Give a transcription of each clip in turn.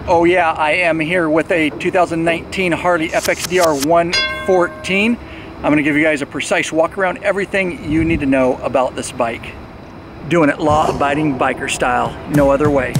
Oh yeah, I am here with a 2019 Harley FXDR 114. I'm going to give you guys a precise walk around, everything you need to know about this bike. Doing it law-abiding biker style, no other way.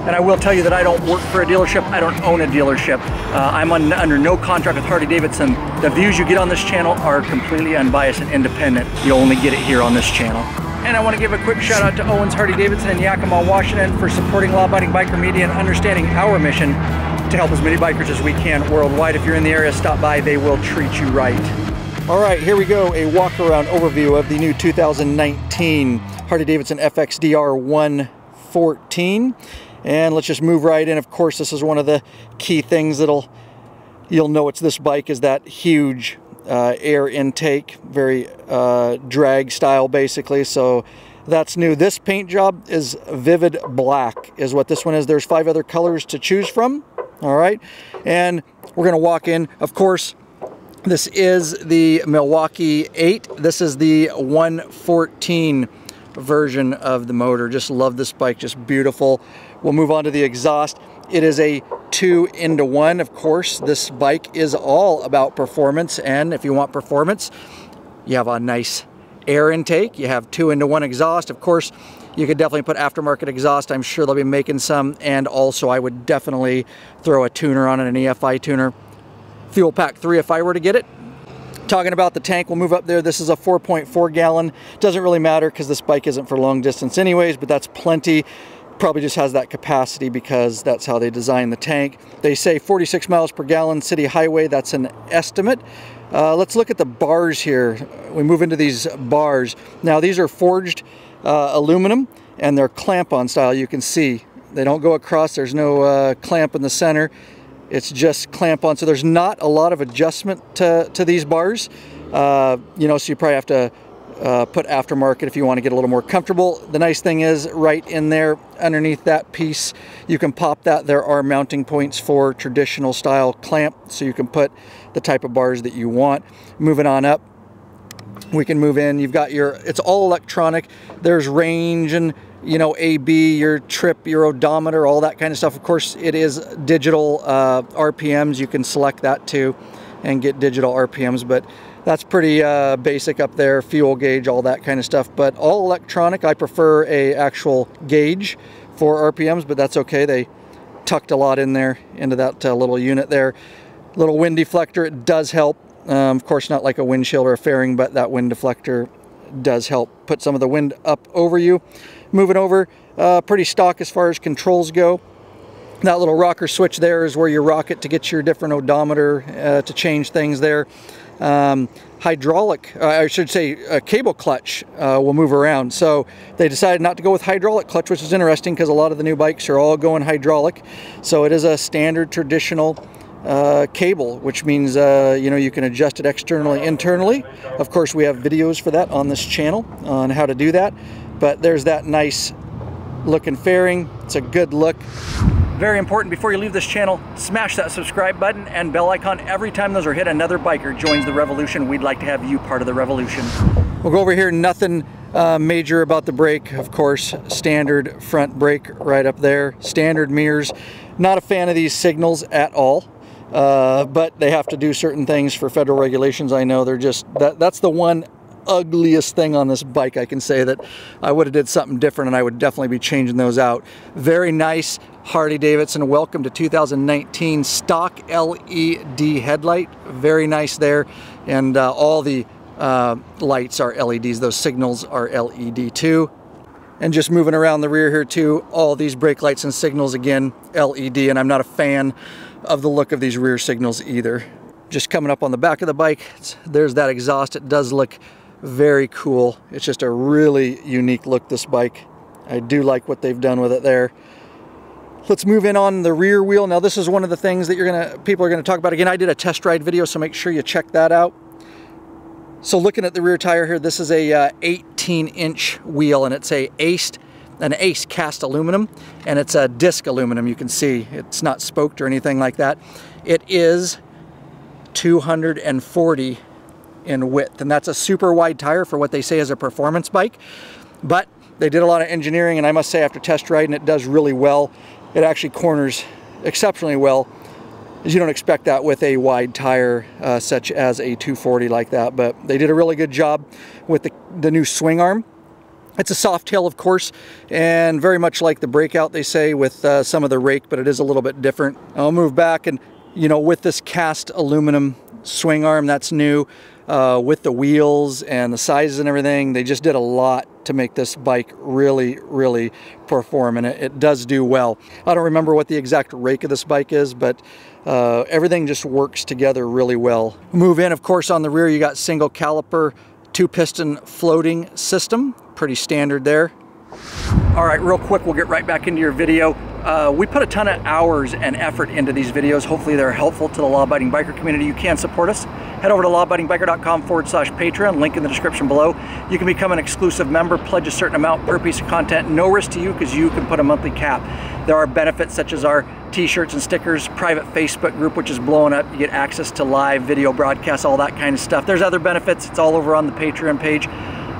And I will tell you that I don't work for a dealership, I don't own a dealership. I'm under no contract with Harley-Davidson. The views you get on this channel are completely unbiased and independent. You only get it here on this channel. And I want to give a quick shout out to Owens Harley-Davidson in Yakima, Washington for supporting law-abiding biker media and understanding our mission to help as many bikers as we can worldwide. If you're in the area, stop by, they will treat you right. All right, here we go, a walk-around overview of the new 2019 Harley-Davidson FXDR 114. And let's just move right in. Of course, this is one of the key things you'll know it's this bike is that huge air intake, very drag style basically. So that's new. This paint job is vivid black is what this one is. There's 5 other colors to choose from. All right, and we're gonna walk in. Of course, this is the Milwaukee-Eight. This is the 114 version of the motor. Just love this bike, just beautiful. We'll move on to the exhaust. It is a 2-in-1. Of course, this bike is all about performance, and if you want performance, you have a nice air intake. You have 2-in-1 exhaust. Of course, you could definitely put aftermarket exhaust. I'm sure they'll be making some, and also I would definitely throw a tuner on it, an EFI tuner. Fuel pack 3 if I were to get it. Talking about the tank, we'll move up there. This is a 4.4 gallon. Doesn't really matter because this bike isn't for long distance anyways, but that's plenty. Probably just has that capacity because that's how they design the tank. They say 46 miles per gallon city highway. That's an estimate. Let's look at the bars here. We move into these bars. Now these are forged aluminum and they're clamp-on style. You can see they don't go across. There's no clamp in the center. It's just clamp on, so there's not a lot of adjustment to these bars. You know, so you probably have to put aftermarket if you want to get a little more comfortable. The nice thing is right in there underneath that piece, you can pop that. There are mounting points for traditional style clamp, so you can put the type of bars that you want. Moving on up, we can move in. You've got it's all electronic. There's range and AB, your trip, your odometer, all that kind of stuff. Of course, it is digital RPMs. You can select that too and get digital RPMs, but that's pretty basic up there. Fuel gauge, all that kind of stuff, but all electronic. I prefer a actual gauge for RPMs, but that's okay. They tucked a lot in there into that little unit there. Little wind deflector, it does help. Of course, not like a windshield or a fairing, but that wind deflector does help put some of the wind up over you. Moving over, pretty stock as far as controls go. That little rocker switch there is where you rock it to get your different odometer to change things there. Hydraulic, I should say cable clutch will move around. So they decided not to go with hydraulic clutch, which is interesting because a lot of the new bikes are all going hydraulic. So it is a standard traditional cable, which means you can adjust it externally, internally. Of course, we have videos for that on this channel on how to do that. But there's that nice looking fairing. It's a good look. Very important, before you leave this channel, smash that subscribe button and bell icon. Every time those are hit, another biker joins the revolution. We'd like to have you part of the revolution. We'll go over here, nothing major about the brake. Of course, standard front brake right up there. Standard mirrors. Not a fan of these signals at all. But they have to do certain things for federal regulations. I know they're just, that's the one ugliest thing on this bike. I can say that I would have did something different and I would definitely be changing those out. Very nice Harley-Davidson. Welcome to 2019 stock LED headlight. Very nice there. And all the lights are LEDs. Those signals are LED too. And just moving around the rear here too, all these brake lights and signals, again, LED, and I'm not a fan of the look of these rear signals either. Just coming up on the back of the bike, there's that exhaust. It does look very cool. It's just a really unique look, this bike. I do like what they've done with it there. Let's move in on the rear wheel. Now this is one of the things that people are gonna talk about. Again, I did a test ride video, so make sure you check that out. So looking at the rear tire here, this is a 18-inch wheel, and it's an ACE cast aluminum, and it's a disc aluminum. You can see it's not spoked or anything like that. It is 240 in width, and that's a super wide tire for what they say is a performance bike. But they did a lot of engineering, and I must say after test riding, it does really well. It actually corners exceptionally well. You don't expect that with a wide tire such as a 240 like that, but they did a really good job with the new swing arm. It's a soft tail, of course, and very much like the Breakout, they say, with some of the rake, but it is a little bit different. I'll move back, and you know, with this cast aluminum swing arm, that's new. With the wheels and the sizes and everything, they just did a lot to make this bike really, really perform, and it does do well. I don't remember what the exact rake of this bike is, but everything just works together really well. Move in, of course, on the rear, you got single caliper, 2-piston floating system. Pretty standard there. All right, real quick, we'll get right back into your video. We put a ton of hours and effort into these videos. Hopefully they're helpful to the law-abiding biker community. You can support us. Head over to lawabidingbiker.com/Patreon, link in the description below. You can become an exclusive member, pledge a certain amount per piece of content, no risk to you because you can put a monthly cap. There are benefits such as our t-shirts and stickers, private Facebook group, which is blowing up. You get access to live video broadcasts, all that kind of stuff. There's other benefits. It's all over on the Patreon page.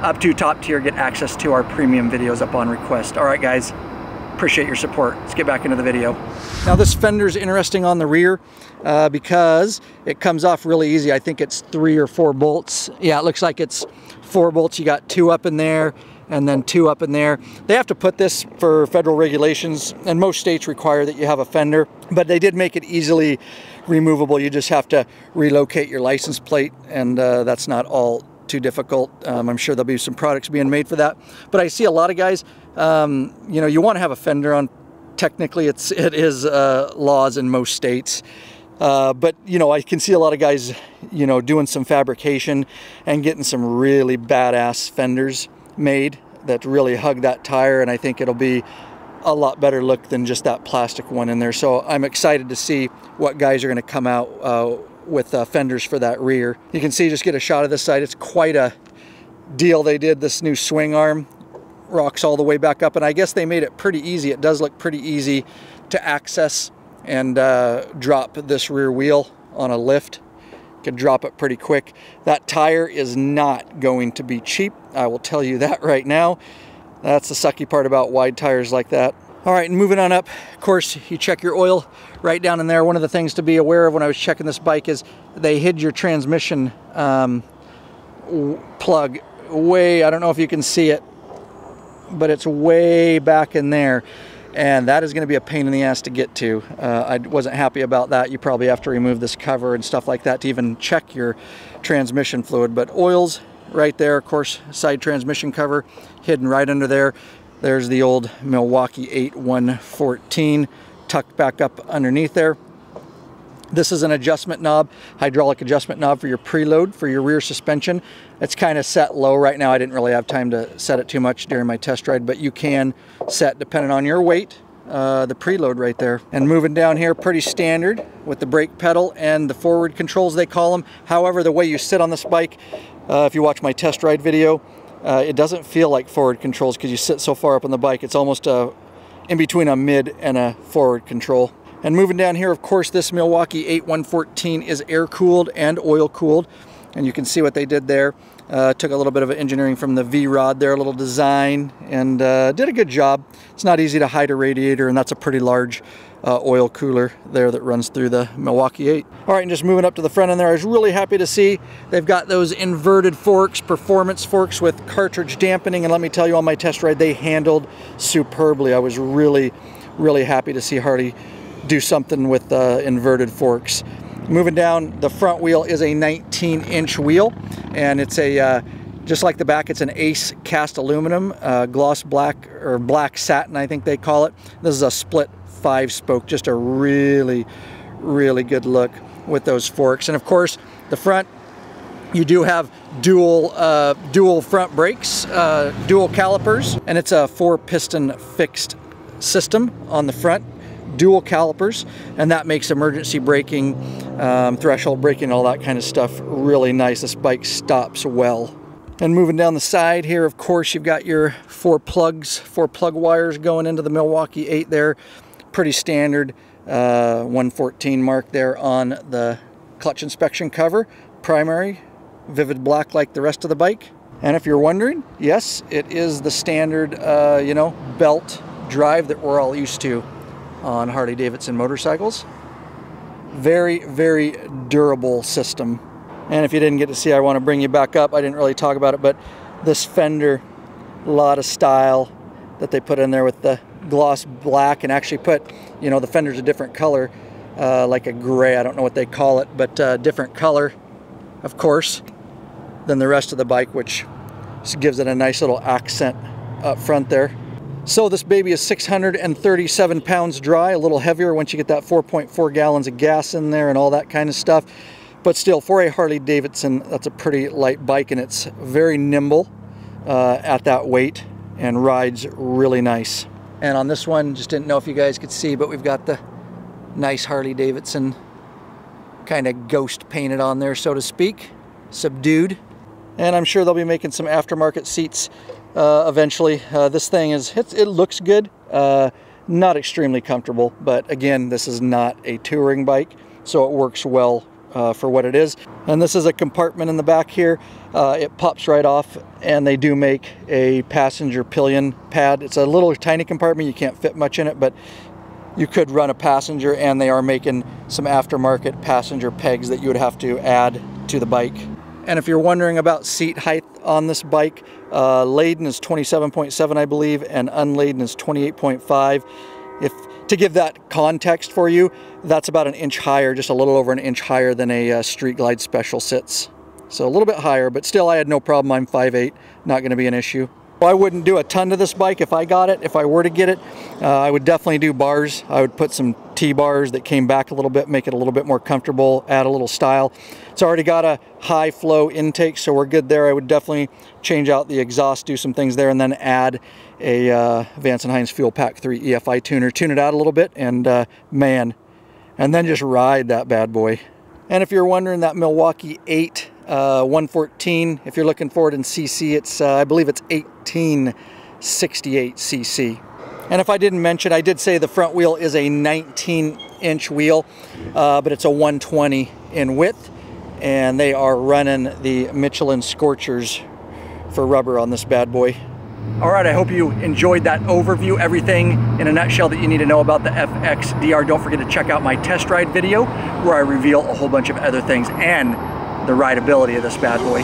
Up to top tier, get access to our premium videos up on request. All right, guys. Appreciate your support. Let's get back into the video. Now this fender's interesting on the rear because it comes off really easy. I think it's 3 or 4 bolts. Yeah, it looks like it's 4 bolts. You got 2 up in there and then 2 up in there. They have to put this for federal regulations, and most states require that you have a fender, but they did make it easily removable. You just have to relocate your license plate, and that's not all too difficult. I'm sure there'll be some products being made for that, but I see a lot of guys, you know, you want to have a fender on. Technically it is laws in most states, but you know, I can see a lot of guys, you know, doing some fabrication and getting some really badass fenders made that really hug that tire, and I think it'll be a lot better look than just that plastic one in there. So I'm excited to see what guys are going to come out with fenders for that rear. You can see, just get a shot of this side. It's quite a deal they did. This new swing arm rocks all the way back up, and I guess they made it pretty easy. It does look pretty easy to access and drop this rear wheel on a lift. You can drop it pretty quick. That tire is not going to be cheap, I will tell you that right now. That's the sucky part about wide tires like that. All right, and moving on up, of course, you check your oil right down in there. One of the things to be aware of when I was checking this bike is they hid your transmission plug way, I don't know if you can see it, but it's way back in there, and that is going to be a pain in the ass to get to. I wasn't happy about that. You probably have to remove this cover and stuff like that to even check your transmission fluid, but oil's right there. Of course, side transmission cover hidden right under there. There's the old Milwaukee-Eight 114 tucked back up underneath there. This is an adjustment knob, hydraulic adjustment knob for your preload for your rear suspension. It's kind of set low right now. I didn't really have time to set it too much during my test ride, but you can set, depending on your weight, the preload right there. And moving down here, pretty standard with the brake pedal and the forward controls, they call them. However, the way you sit on this bike, if you watch my test ride video, it doesn't feel like forward controls because you sit so far up on the bike. It's almost in between a mid and a forward control. And moving down here, of course, this Milwaukee-Eight 114 is air-cooled and oil-cooled. And you can see what they did there. Took a little bit of engineering from the V-rod there, a little design, and did a good job. It's not easy to hide a radiator, and that's a pretty large oil cooler there that runs through the Milwaukee-Eight. All right, and just moving up to the front end there, I was really happy to see they've got those inverted forks, performance forks with cartridge dampening, and let me tell you, on my test ride, they handled superbly. I was really, really happy to see Harley do something with inverted forks. Moving down, the front wheel is a 19-inch wheel, and it's a just like the back, it's an ACE cast aluminum, gloss black, or black satin, I think they call it. This is a split 5-spoke, just a really, really good look with those forks. And of course, the front, you do have dual front brakes, dual calipers, and it's a 4-piston fixed system on the front, dual calipers, and that makes emergency braking, threshold braking, all that kind of stuff really nice. This bike stops well. And moving down the side here, of course, you've got your 4 plug wires going into the Milwaukee-Eight there. Pretty standard 114 mark there on the clutch inspection cover. Primary, vivid black like the rest of the bike. And if you're wondering, yes, it is the standard, you know, belt drive that we're all used to on Harley-Davidson motorcycles. Very, very durable system. And if you didn't get to see, I want to bring you back up. I didn't really talk about it, but this fender, a lot of style that they put in there with the gloss black, and actually put, you know, the fender's a different color, like a gray, I don't know what they call it, but different color, of course, than the rest of the bike, which gives it a nice little accent up front there. So this baby is 637 pounds dry, a little heavier once you get that 4.4 gallons of gas in there and all that kind of stuff. But still, for a Harley-Davidson, that's a pretty light bike, and it's very nimble at that weight and rides really nice. And on this one, just didn't know if you guys could see, but we've got the nice Harley-Davidson kind of ghost painted on there, so to speak, subdued. And I'm sure they'll be making some aftermarket seats eventually. This thing it looks good, not extremely comfortable, but again, this is not a touring bike, so it works well for what it is. And this is a compartment in the back here. It pops right off, and they do make a passenger pillion pad. It's a little tiny compartment, you can't fit much in it, but you could run a passenger, and they are making some aftermarket passenger pegs that you would have to add to the bike. And if you're wondering about seat height on this bike, laden is 27.7, I believe, and unladen is 28.5. To give that context for you, that's about an inch higher, just a little over an inch higher than a Street Glide Special sits. So a little bit higher, but still I had no problem. I'm 5'8", not going to be an issue. Well, I wouldn't do a ton to this bike if I got it. If I were to get it, I would definitely do bars. I would put some T-bars that came back a little bit, make it a little bit more comfortable, add a little style. It's already got a high flow intake, so we're good there. I would definitely change out the exhaust, do some things there, and then add a Vance & Hines Fuel Pack 3 EFI tuner, tune it out a little bit, and man, and then just ride that bad boy. And if you're wondering, that Milwaukee-Eight 114, if you're looking for it in cc, it's I believe it's 1868 cc. And if I didn't mention, I did say the front wheel is a 19-inch wheel, but it's a 120 in width, and they are running the Michelin Scorchers for rubber on this bad boy. All right, I hope you enjoyed that overview, everything in a nutshell that you need to know about the FXDR. Don't forget to check out my test ride video where I reveal a whole bunch of other things and the rideability of this bad boy.